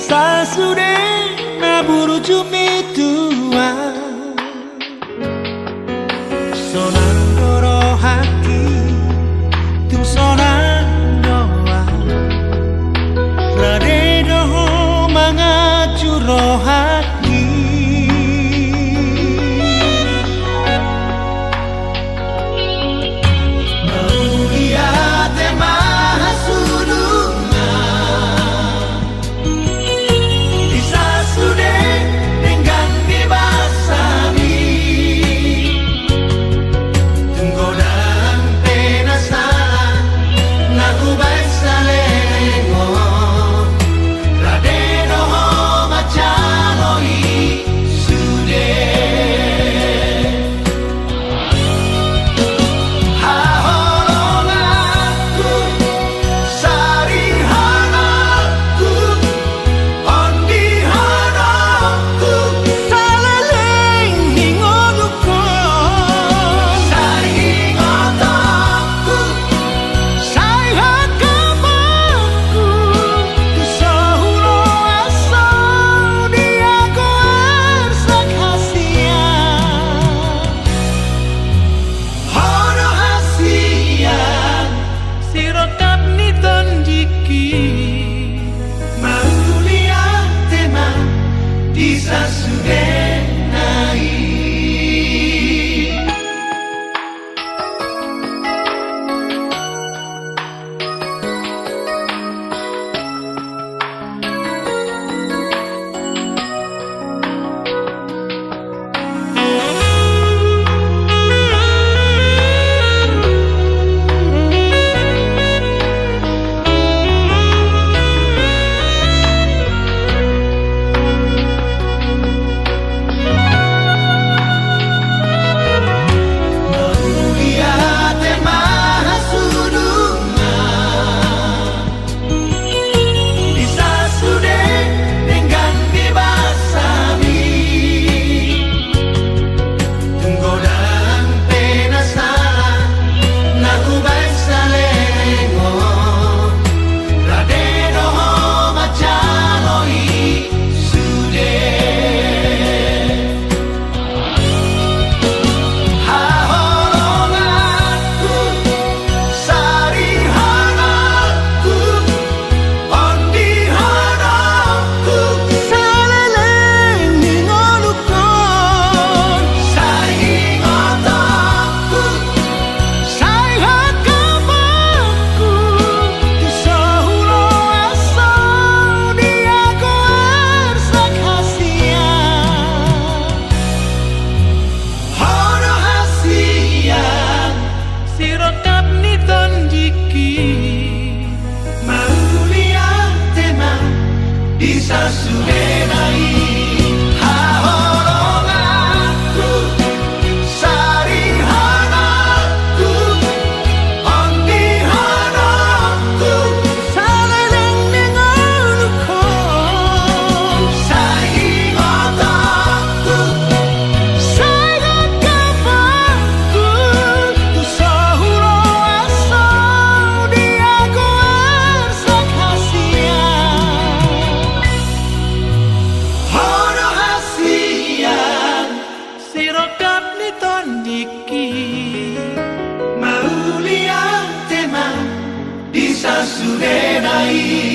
Sasure naburu jumi tua Sonan doro haki Tung sonan doa Rade doho mangacuro haki Maulia te mahasudunga Sasure dengan dibasami Tunggodan penasaran Naku baik salengo Rade doho macaloi sude Haholongaku Sari hanaku Ondi hanaku Saleleng hingonuko Sai hingotaku Sai hakamaku Tusahuro asal dia kuarsak hasian Hono hasian Sirotap ni tonjiki Maulia tema Disa sudenai Maulia tema hasudunga Bisa sude dengan dibasami Tunggodan penasaran Naku baik salengo Rade doho macaloi sude Haholongaku Sari hanaku Ondi hanaku Saleleng hingonuko Sai hingotaku Sai hakamaku Tusahuro asal dia kuarsak hasian Hono hasian Sirotap ni tonjiki Maulia tema Bisa sudenai Haholongaku Sari hanaku Ondi hanaku Saleleng hingonuko Sai hingotaku Sai hakamaku Tusahuro asal dia kuarsak hasian Hono hasian Sirotap ni tonjiki Maulia tema Bisa sudenai